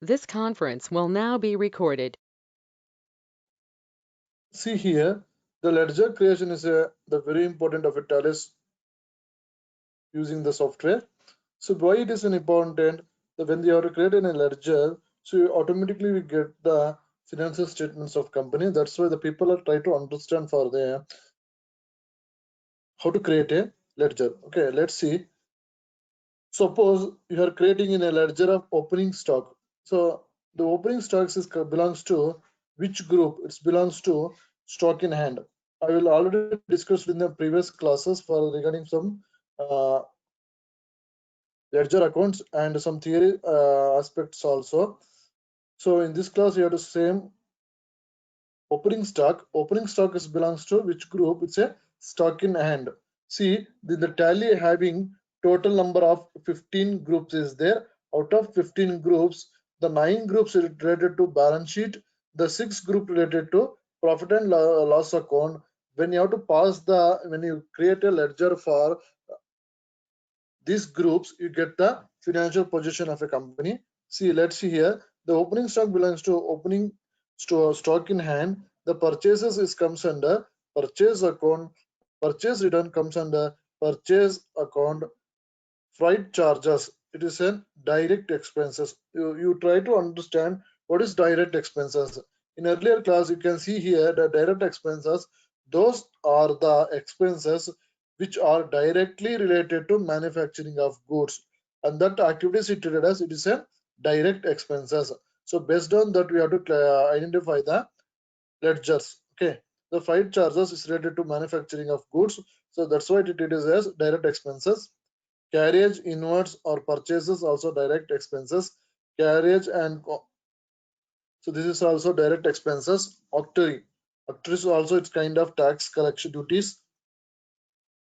This conference will now be recorded. See here, the ledger creation is the very important of a talent using the software. So why it is an important that when you have to create a ledger, so you automatically we get the financial statements of company. That's why the people are trying to understand for the how to create a ledger. Okay, let's see. Suppose you are creating in a ledger of opening stock. So the opening stocks is belongs to which group? It belongs to stock in hand. I will already discussed in the previous classes for regarding some uh, ledger accounts and some theory aspects also. So in this class, you have the same opening stock. Opening stock is belongs to which group? It's a stock in hand. See, the tally having total number of 15 groups is there. Out of 15 groups, the 9 groups related to balance sheet, the 6 group related to profit and loss account. When you have to pass when you create a ledger for these groups, you get the financial position of a company. See, let's see here. The opening stock belongs to opening stock in hand. The purchases is comes under purchase account. Purchase return comes under purchase account. Freight charges. It is a direct expenses. You try to understand what is direct expenses. In earlier class, you can see here the direct expenses. Those are the expenses which are directly related to manufacturing of goods, and that activity is treated as it is a direct expenses. So based on that, we have to identify the ledgers. Okay, the freight charges is related to manufacturing of goods, so that's why it is as direct expenses. Carriage inwards or purchases also direct expenses. Carriage and so this is also direct expenses. Octroi. Octroi is also its kind of tax collection duties.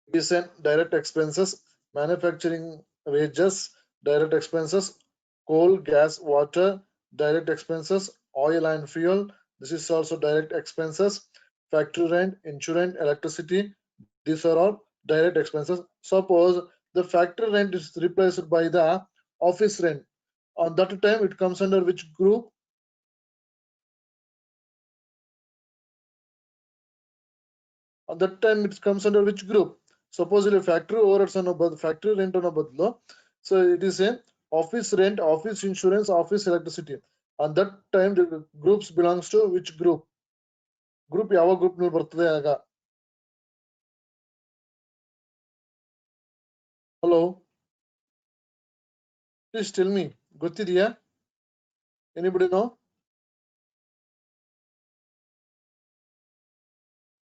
It is an direct expenses. Manufacturing wages, direct expenses. Coal, gas, water, direct expenses. Oil and fuel. This is also direct expenses. Factory rent, insurance, electricity. These are all direct expenses. Suppose the factory rent is replaced by the office rent. On that time, it comes under which group? On that time, it comes under which group? Suppose a factory overheads on factory rent on a badlo. So it is a office rent, office insurance, office electricity. On that time, the groups belongs to which group? Group ಯಾವ group ನಲ್ಲಿ ಬರ್ತದೆ ಆಗ? Hello, please tell me. ಗೊತ್ತಿದೆಯಾ? Anybody know?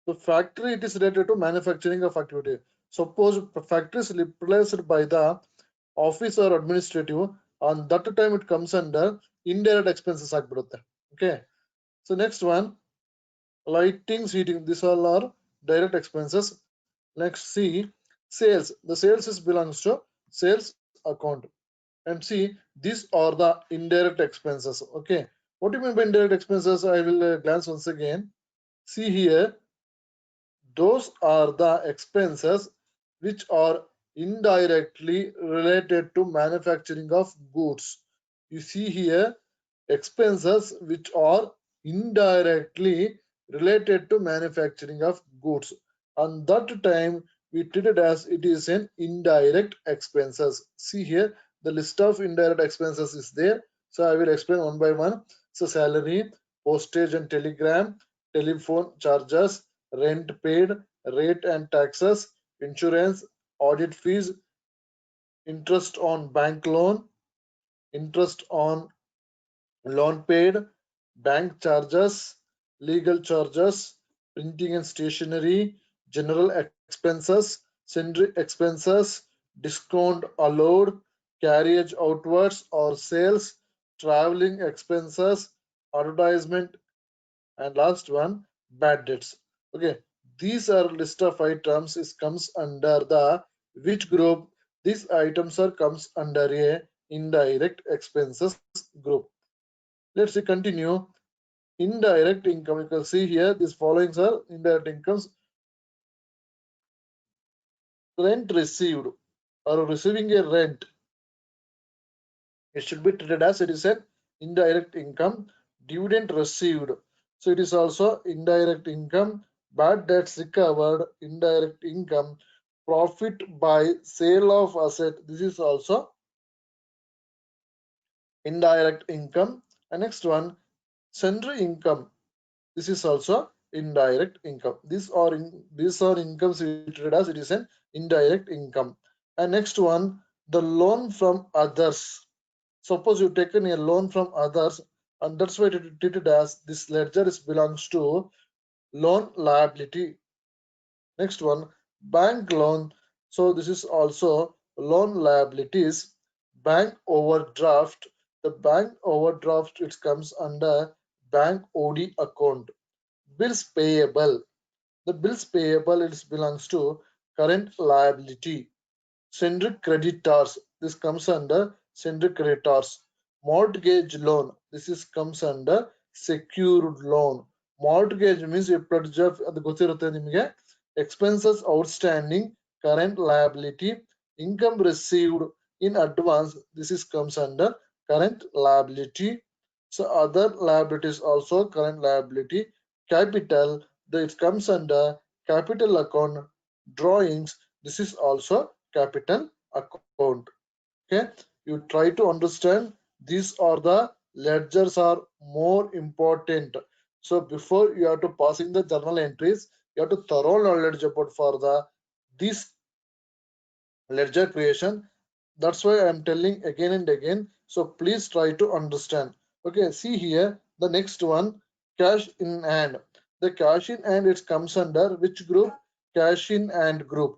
The factory, it is related to manufacturing of activity. Suppose factory is replaced by the office or administrative, on that time it comes under indirect expenses ಆಗ್ಬಿಡುತ್ತೆ. Okay, so next one, lighting, heating, these all are direct expenses. Next, see, sales. The sales is belongs to sales account. And see, these are the indirect expenses. Okay, what do you mean by indirect expenses? I will glance once again. See here, those are the expenses which are indirectly related to manufacturing of goods. You see here, expenses which are indirectly related to manufacturing of goods. And that time we treat it as it is an indirect expenses. See here, the list of indirect expenses is there. So I will explain one by one. So salary, postage and telegram, telephone charges, rent paid, rate and taxes, insurance, audit fees, interest on bank loan, interest on loan paid, bank charges, legal charges, printing and stationery, general expenses, sundry expenses, discount allowed, carriage outwards or sales, traveling expenses, advertisement, and last one, bad debts. Okay, these are list of items is comes under the which group? These items are comes under a indirect expenses group. Let's see, continue. Indirect income. You can see here these following are indirect incomes. Rent received or receiving a rent, it should be treated as it is an indirect income, dividend received. So it is also indirect income, bad debts recovered, indirect income, profit by sale of asset. This is also indirect income. And next one, sundry income. This is also indirect income. These are incomes we treated as it is an indirect income. And next one, the loan from others. Suppose you've taken a loan from others, and that's why it is treated as this ledger is belongs to loan liability. Next one, bank loan. So this is also loan liabilities. Bank overdraft. The bank overdraft it comes under bank OD account. Bills payable. The bills payable it belongs to current liability. Sundry creditors. This comes under sundry creditors. Mortgage loan. This is comes under secured loan. Mortgage means ಅದು ಗೊತ್ತಿರುತ್ತೆ ನಿಮಗೆ. Expenses outstanding, current liability, income received in advance. This is comes under current liability. So other liabilities also current liability. Capital, it comes under capital account. Drawings, this is also capital account. Okay, you try to understand these are the ledgers are more important. So before you have to passing the journal entries, you have to thorough knowledge about for the this ledger creation. That's why I'm telling again and again, so please try to understand. Okay, see here the next one, cash in hand. The cash in hand it comes under which group? Cash in hand group.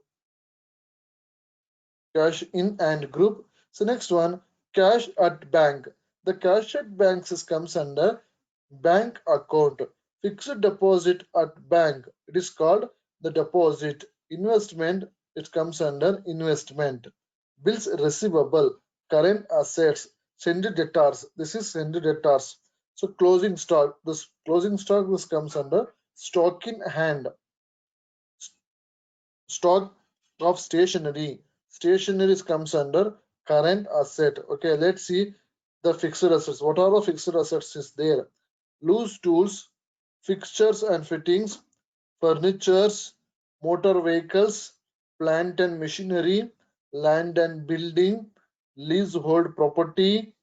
Cash in and group. So next one, cash at bank. The cash at banks comes under bank account. Fixed deposit at bank, it is called the deposit. Investment, it comes under investment. Bills receivable, current assets, sundry debtors. This is sundry debtors. So closing stock, this closing stock this comes under stock in hand. Stock of stationery. Stationery comes under current asset. Okay, let's see the fixed assets. What are the fixed assets is there? Loose tools, fixtures and fittings, furnitures, motor vehicles, plant and machinery, land and building, leasehold property,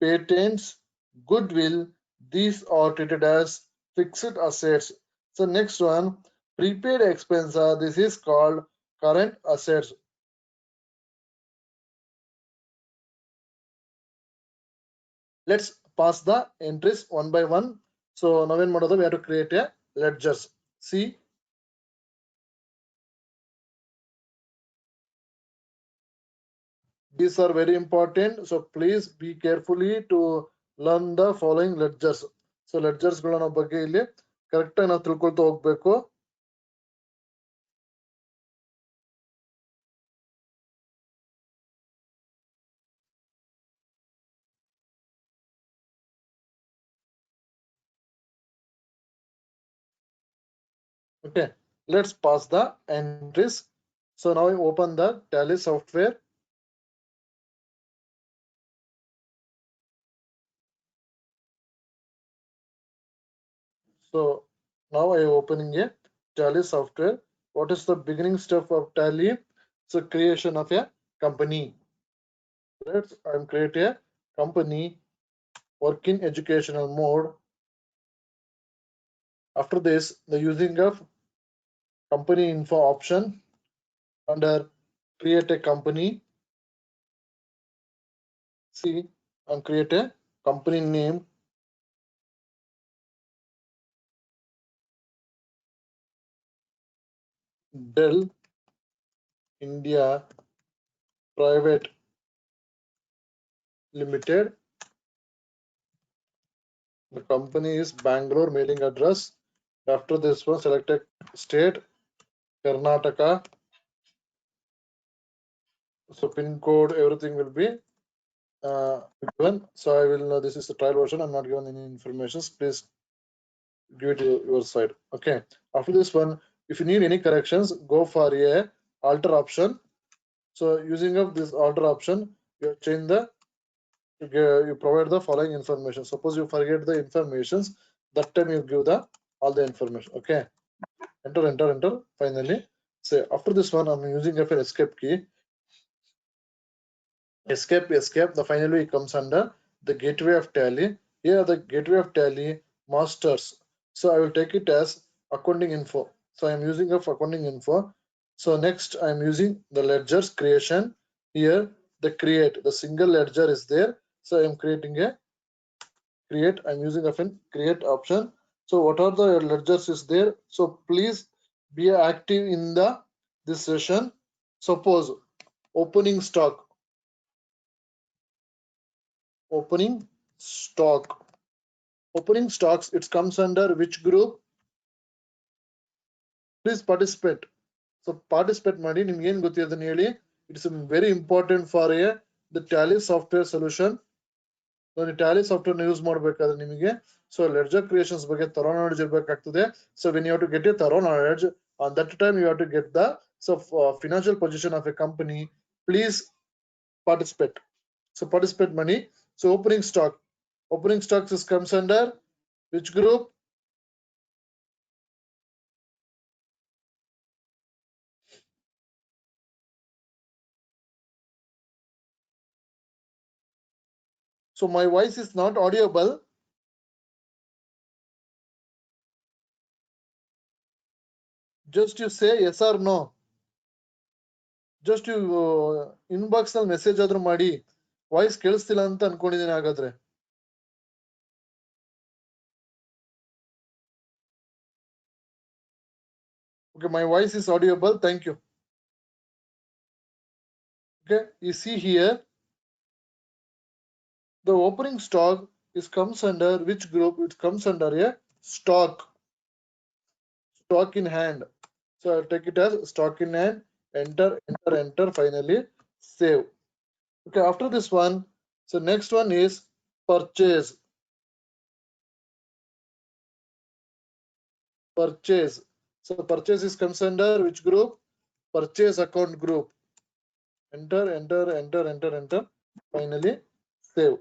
patents, goodwill. These are treated as fixed assets. So next one, prepaid expense. This is called current assets. Let's pass the entries one by one. So now in Mododa, we have to create a ledgers. See, these are very important. So please be carefully to learn the following ledgers. So ledgers ಗಳನ್ನ ಬಗ್ಗೆ ಇಲ್ಲಿ correct ಆಗಿ ನಾವು ತಿಳ್ಕೊಳ್ತಾ ಹೋಗ್ಬೇಕು. Okay, let's pass the entries. So now we open the Tally software. So now I am opening a Tally software. What is the beginning step of Tally? So creation of a company. I'm creating a company, work in educational mode. After this, the using of company info option under create a company. See, and create a company name. Dell India Private Limited. The company is Bangalore, mailing address. After this one, select a state, Karnataka. So pin code, everything will be given. So I will know this is the trial version. I'm not given any information. Please give it your side. Okay. After this one, if you need any corrections, go for a alter option. So using of this alter option, you change the you provide the following information. Suppose you forget the informations, that time you give the all the information. Okay, enter. Finally, say after this one, I'm using an escape key. Escape. The finally comes under the gateway of tally. Here the gateway of tally masters. So I will take it as accounting info. So I am using of accounting info. So next I am using the ledgers creation. Here the create, the single ledger is there. So I am creating a create. I'm using a create option. So what are the ledgers is there? So please be active in the this session. Suppose opening stock, opening stock, opening stocks. It comes under which group? Please participate. So participate ಮಾಡಿ ನಿಮ್ಗೆ ಏನು ಗೊತ್ತಿರೋದನ್ನ ಹೇಳಿ. It's very important for a the tally software solution. ನೀವು Tally software use ಮಾಡಬೇಕಾದ್ರೆ ನಿಮಗೆ so ledger creations ಬಗ್ಗೆ thorough knowledge ಇರಬೇಕಾಗ್ತದೆ. So when you have to get a thorough knowledge on that time you have to get the so financial position of a company. Please participate. So participate money. So opening stock. Opening stocks is comes under which group? So my voice is not audible. Just you say yes or no. Just you inbox ನಲ್ಲಿ message ಆದ್ರೂ ಮಾಡಿ. Voice ಕೇಳಿಸ್ತಿಲ್ಲ ಅಂತ ಅನ್ಕೊಂಡಿದ್ದೀನಿ ಹಾಗಾದ್ರೆ. Okay, my voice is audible. Thank you. Okay, you see here the opening stock is comes under which group? It comes under a stock in hand. So I'll take it as stock in hand. Enter. Finally save. Okay, after this one, so next one is purchase. So purchase is comes under which group? Purchase account group. Enter. Finally save.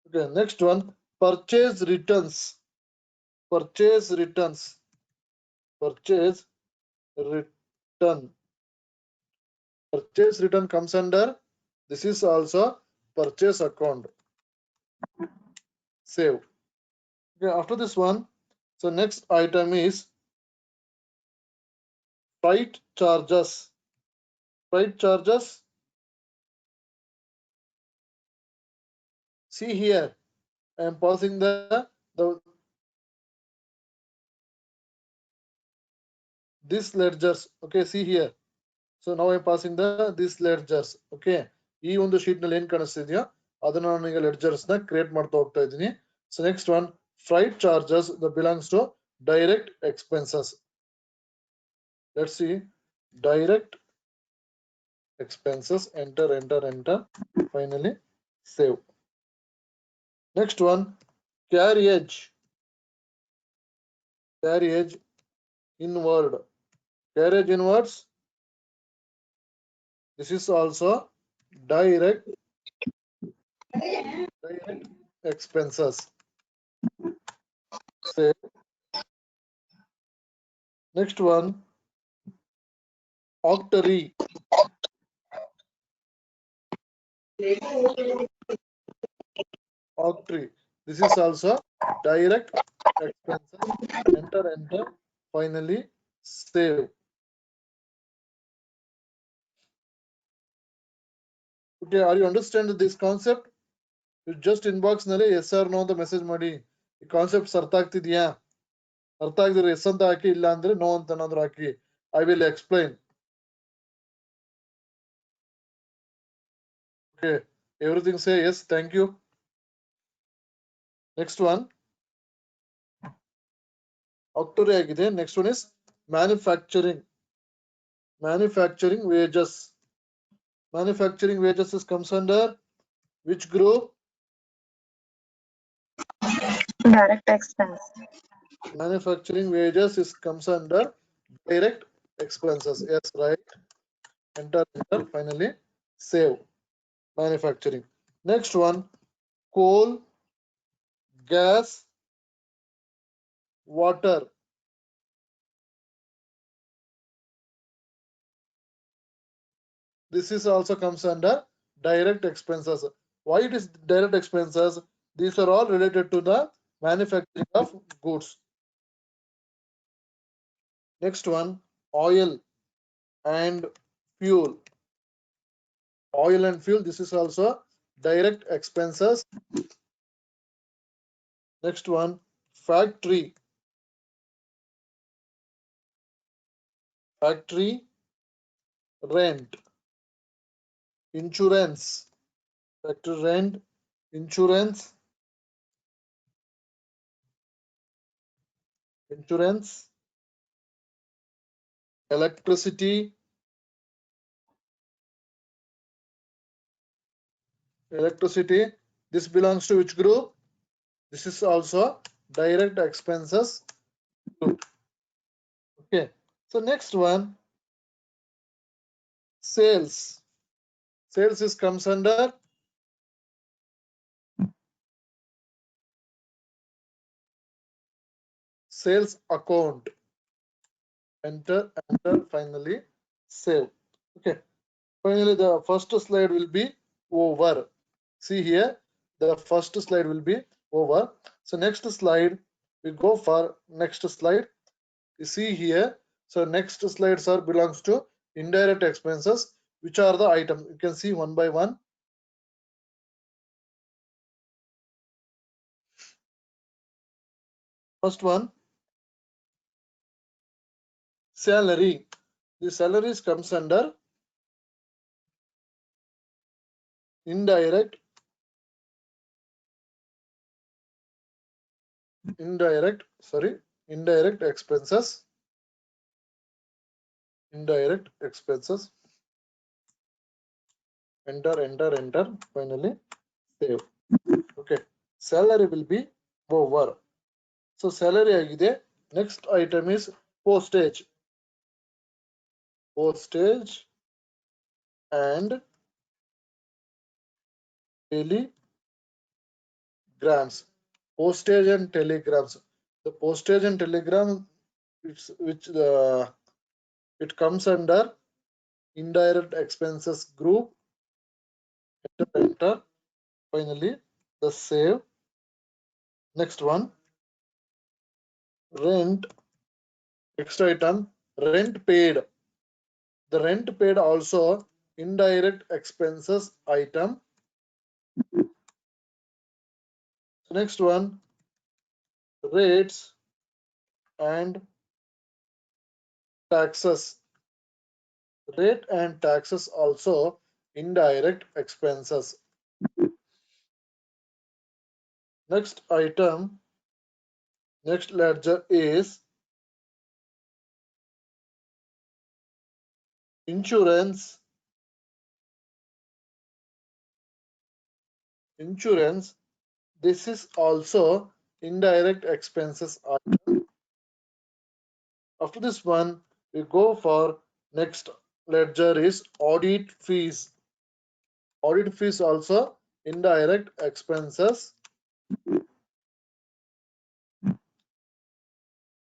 Okay, next one, purchase returns. Purchase return. Purchase return comes under, this is also purchase account. Save. Okay, after this one, so next item is freight charges. See here, I am passing this ledgers. Okay, see here. So now I am passing this ledgers. Okay, ಈ ಒಂದು sheet ನಲ್ಲಿ ಏನ್ ಕಾಣಿಸ್ತಿದ್ಯೋ ಅದನ್ನ ನಾನು ಈಗ ledgers ನ create ಮಾಡ್ತಾ ಹೋಗ್ತಾ ಇದ್ದೀನಿ. So next one freight charges that belongs to direct expenses. Let's see direct expenses. Enter. Finally save. Next one, carriage inward. Carriage inwards, this is also direct expenses. Save. Next one, octroi. This is also direct expenses. Enter. Finally save. Okay, are you understand this concept? You just inbox ನಲ್ಲಿ yes or no ಅಂತ message ಮಾಡಿ. ಈ concept ಅರ್ಥ ಆಗ್ತಿದ್ಯಾ? ಅರ್ಥ ಆಗಿದ್ರೆ S ಅಂತ ಹಾಕಿ, ಇಲ್ಲ ಅಂದ್ರೆ ನೋ ಅಂತ ಏನಾದ್ರು ಹಾಕಿ. I will explain. Okay, everything say yes. Thank you. Next one, octroi ಆಗಿದೆ. Next one is manufacturing wages. Manufacturing wages is comes under which group? Direct expense. Manufacturing wages is comes under direct expenses. Yes, right. Enter. Finally save. Manufacturing. Next one, coal, gas, water. This is also comes under direct expenses. Why it is direct expenses? These are all related to the manufacturing of goods. Next one, oil and fuel. Oil and fuel, this is also direct expenses. Next one, factory. Factory rent, insurance. Factory rent, insurance, insurance, electricity, electricity. This belongs to which group? This is also direct expenses group. Okay. So next one, sales. Sales is comes under sales account. Enter, enter, finally save. Okay. Finally, the first slide will be over. See here, the first slide will be over. So next slide, we go for next slide. You see here, so next slides are belongs to indirect expenses, which are the items. You can see one by one. First one, salary. The salaries comes under indirect indirect expenses. Indirect expenses. Enter, enter, enter. Finally, save. Okay. Salary will be over. So salary agide. Next item is postage. Postage and telegrams. Postage and telegrams. The postage and telegram, it comes under indirect expenses group. Enter, enter. Finally, the save. Next one, rent. Next item, rent paid. The rent paid also indirect expenses item. Next one, rates and taxes. Rate and taxes also indirect expenses. Next item, next ledger is insurance. Insurance, this is also indirect expenses item. After this one, we go for next ledger is audit fees. Audit fees also indirect expenses.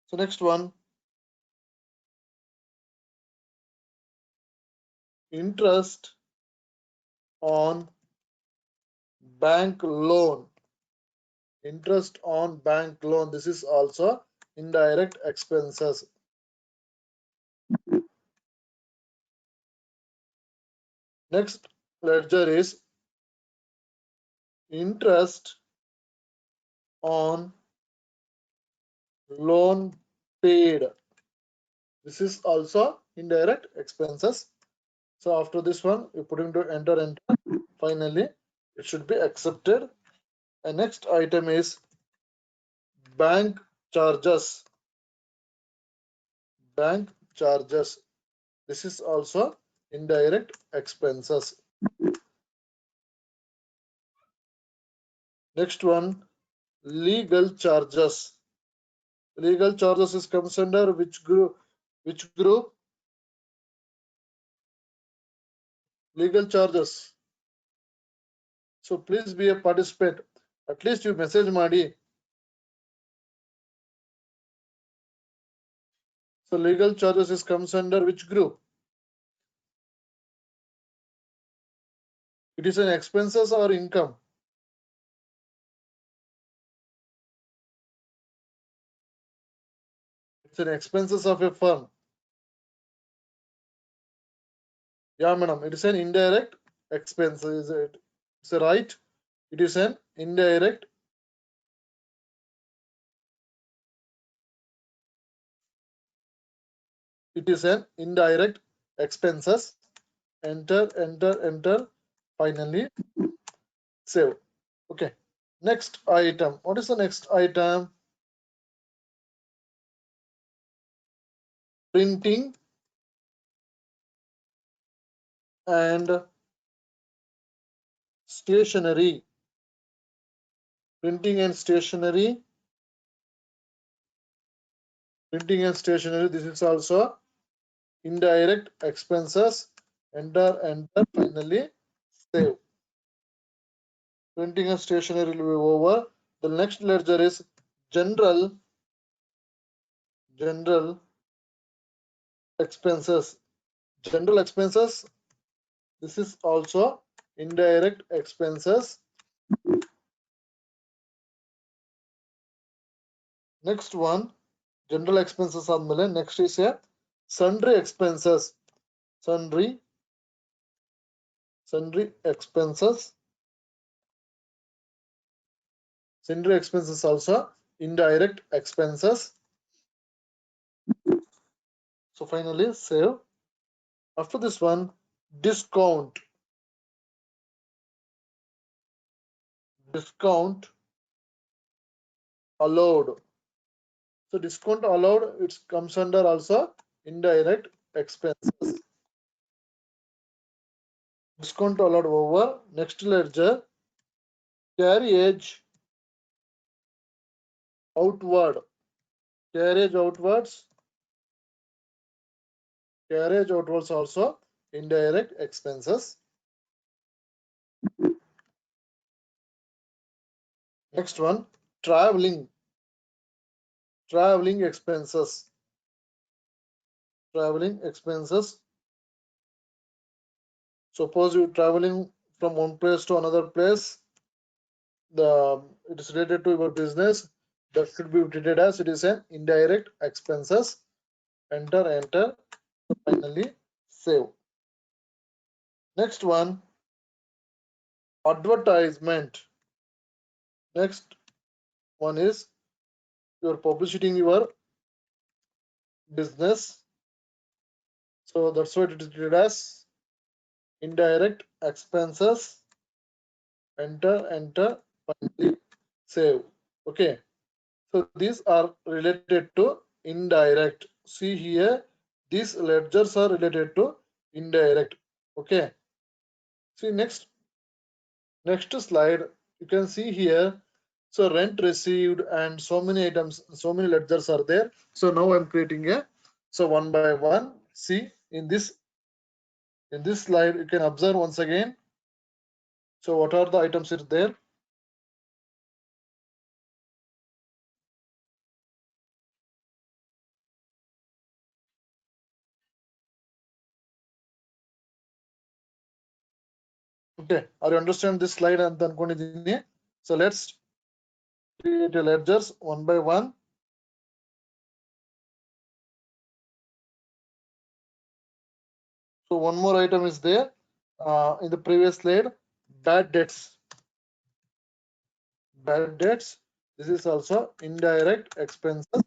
So next one, interest on bank loan. Interest on bank loan, this is also indirect expenses. Next ledger is interest on loan paid. This is also indirect expenses. So after this one, you put into enter, enter. Finally, it should be accepted. And next item is bank charges. Bank charges. This is also indirect expenses. Next one, legal charges. Legal charges is comes under which group? Which group? Legal charges. So please be a participant. At least you message Madi. So legal charges is comes under which group? It is an expenses or income? It's an expenses of a firm. Yeah, madam. It is an indirect expense. Is it? It's a right. It is an indirect. It is an indirect expenses. Enter, enter, enter. Finally, save. Okay. Next item. What is the next item? Printing and stationery. Printing and stationery. Printing and stationery. This is also indirect expenses. Enter, enter. Finally, save. Printing and stationery will be over. The next ledger is general expenses. General expenses. This is also indirect expenses. Next one, general expenses ಆದ್ಮೇಲೆ next is a sundry expenses. Sundry expenses. Sundry expenses also indirect expenses. So finally save. After this one, discount. Discount allowed. So discount allowed, it comes under also indirect expenses. Discount allowed over. Next ledger, carriage outward. Carriage outwards. Carriage outwards also indirect expenses. Next one, traveling. Traveling expenses. Traveling expenses. Suppose you're traveling from one place to another place. It is related to your business. That should be treated as it is an indirect expenses. Enter, enter. Finally, save. Next one, advertisement. Next one is you're publishing your business. So that's what it is treated as indirect expenses. Enter, enter. Finally, save. Okay. So these are related to indirect. See here, these ledgers are related to indirect. Okay. See next slide. You can see here. So rent received and so many items, so many ledgers are there. So now I'm creating a. So one by one. See in this slide, you can observe once again. So what are the items is there? Okay, are you understand this slide and then continue? So let's create a ledgers one by one. So one more item is there in the previous slide, bad debts. Bad debts. This is also indirect expenses.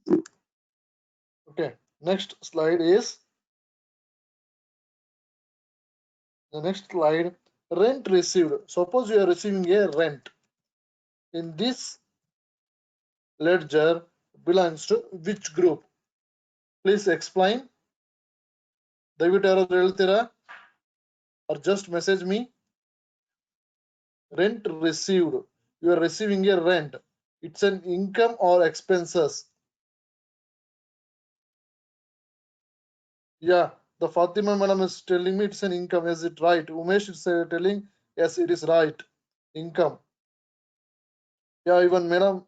Okay, next slide is the next slide, rent received. Suppose you are receiving a rent. In this ledger belongs to which group? Please explain. ದಯವಿಟ್ಟು ಯಾರಾದ್ರೂ ಹೇಳ್ತೀರಾ? Or just message me. Rent received. You are receiving a rent. It's an income or expenses. Yeah, the Fatima madam is telling me it's an income. Is it right? Umesh is telling yes, it is right. income. Yeah, even madam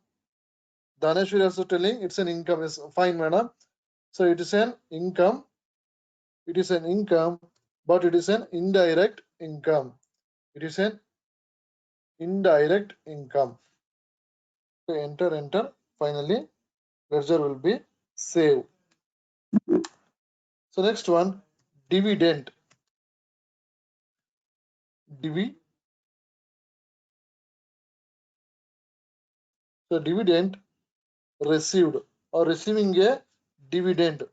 Dhaneshwari also telling it's an income. Is fine, madam. So it is an income. It is an income, but it is an indirect income. It is an indirect income. So enter. Finally, ledger will be saved. So next one, dividend. So dividend received or receiving a dividend.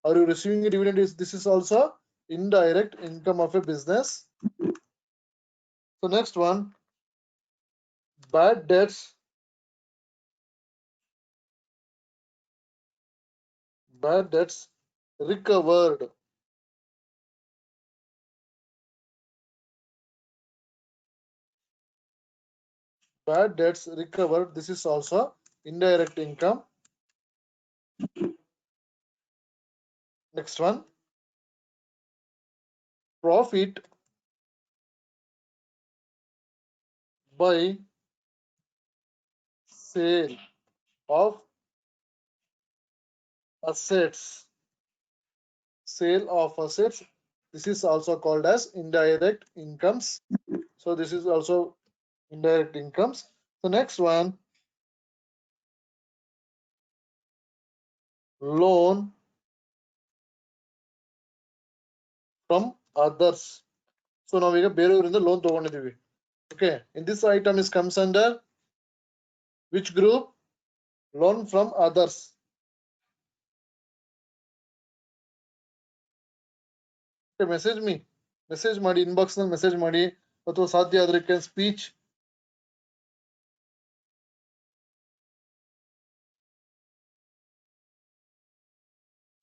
Are you receiving a dividend? This is also indirect income of a business. So next one, bad debts. Bad debts recovered. Bad debts recovered. This is also indirect income. Next one, profit by sale of assets. Sale of assets. This is also called as indirect incomes. So this is also indirect incomes. The next one, loan from others. So now we have ಬೇರೆಯವರಿಂದ loan ತಗೊಂಡಿದ್ದೀವಿ. Okay, in this item is comes under which group? Loan from others. Okay, message ಮಾಡಿ inbox ನಲ್ಲಿ message ಮಾಡಿ ಅಥವಾ ಸಾಧ್ಯ ಆದ್ರೆ can speech.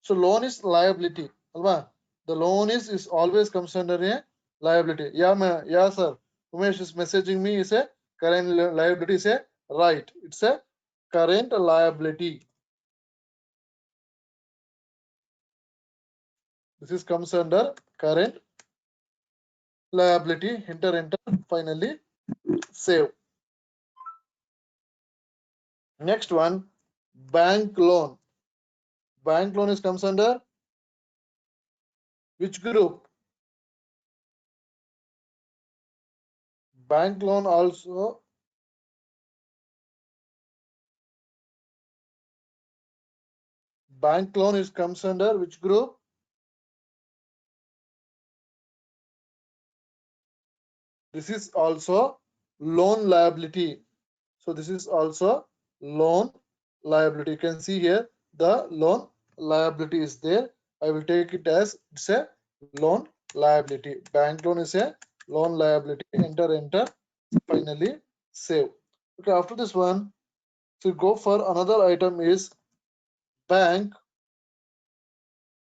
So loan is liability alva. The loan is always comes under a liability. Yeah sir, Umesh is messaging me. Is a current liability. Is a right, it's a current liability. This is comes under current liability. Enter. Finally save. Next one, bank loan. Bank loan is comes under which group? Bank loan also. Bank loan is comes under which group? This is also loan liability. So this is also loan liability. You can see here the loan liability is there. I will take it as it's a loan liability. Bank loan is a loan liability. Enter. Finally save. Okay, after this one, so go for another item is bank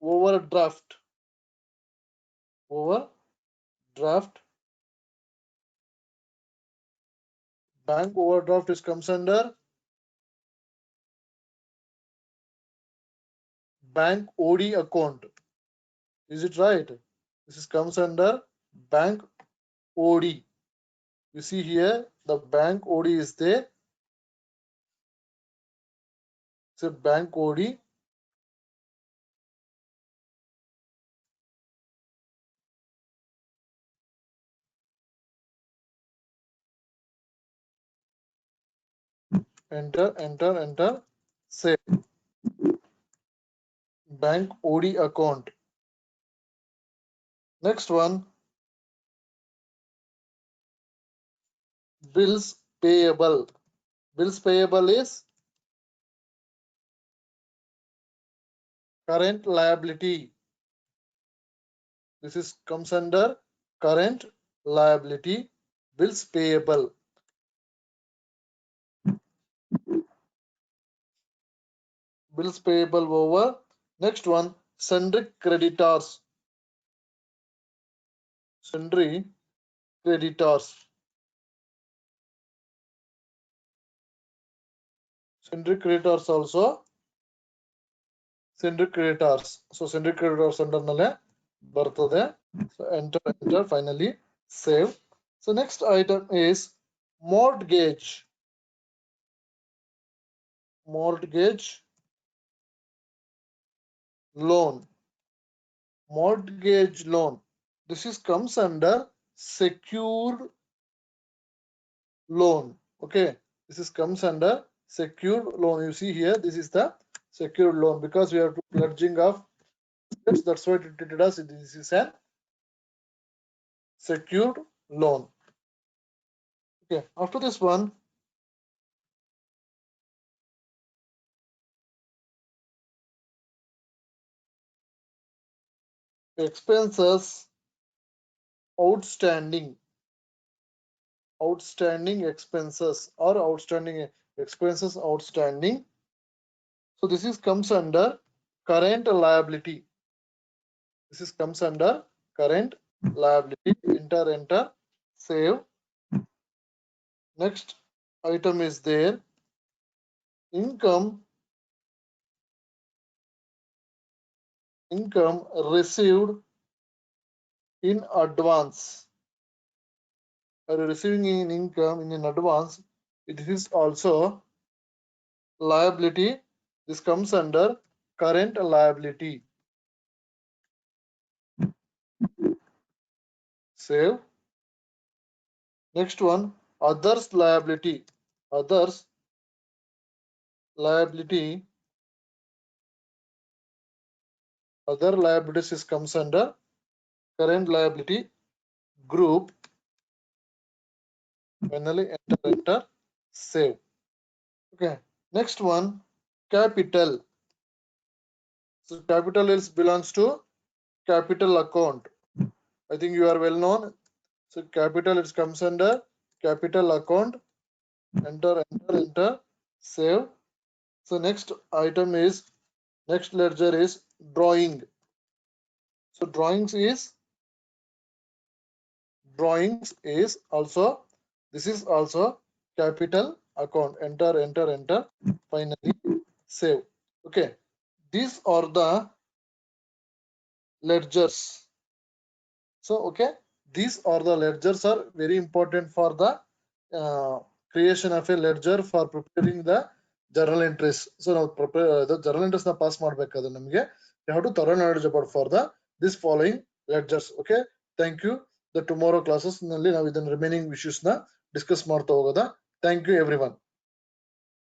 overdraft. Overdraft. Bank overdraft is comes under bank OD account. Is it right? This is comes under bank OD. You see here the bank OD is there. It's a bank OD. Enter. Say bank OD account. Next one, bills payable. Bills payable is current liability. This is comes under current liability. Bills payable. Bills payable over. Next one, sundry creditors. Sundry creditors. Sundry creditors also. Sundry creditors. So sundry creditors under nale ಬರ್ತದೆ. So enter. Finally save. So next item is mortgage. Mortgage loan. Mortgage loan. This is comes under secured loan. Okay, this is comes under secured loan. You see here, this is the secured loan because we are pledging of debts. That's why it treated us. This is a secured loan. Okay, after this one, expenses outstanding. Outstanding expenses or outstanding expenses outstanding. So this is comes under current liability. This is comes under current liability. Enter, save. Next item is there. Income received in advance. Receiving in income in advance. This is also liability. This comes under current liability. Save. Next one, others liability. Others liability. Other liabilities comes under current liability group. Finally, enter, save. Okay. Next one, capital. So capital belongs to capital account. I think you are well known. So capital it comes under capital account. Enter, save. So next item is next ledger is drawing. So drawings is also this is also capital account. Enter, finally save. Okay, these are the ledgers. So okay, these are the ledgers are very important for the creation of a ledger for preparing the journal entries. So now prepare the journal entries na pass ಮಾಡಬೇಕಾದ್ರೆ ನಮಗೆ you have to thorough knowledge about for the this following ledgers. Okay, thank you. The tomorrow classes ನಲ್ಲಿ ನಾವು ಇದನ್ನ remaining issues ನ discuss ಮಾಡ್ತಾ ಹೋಗೋದಾ. Thank you everyone.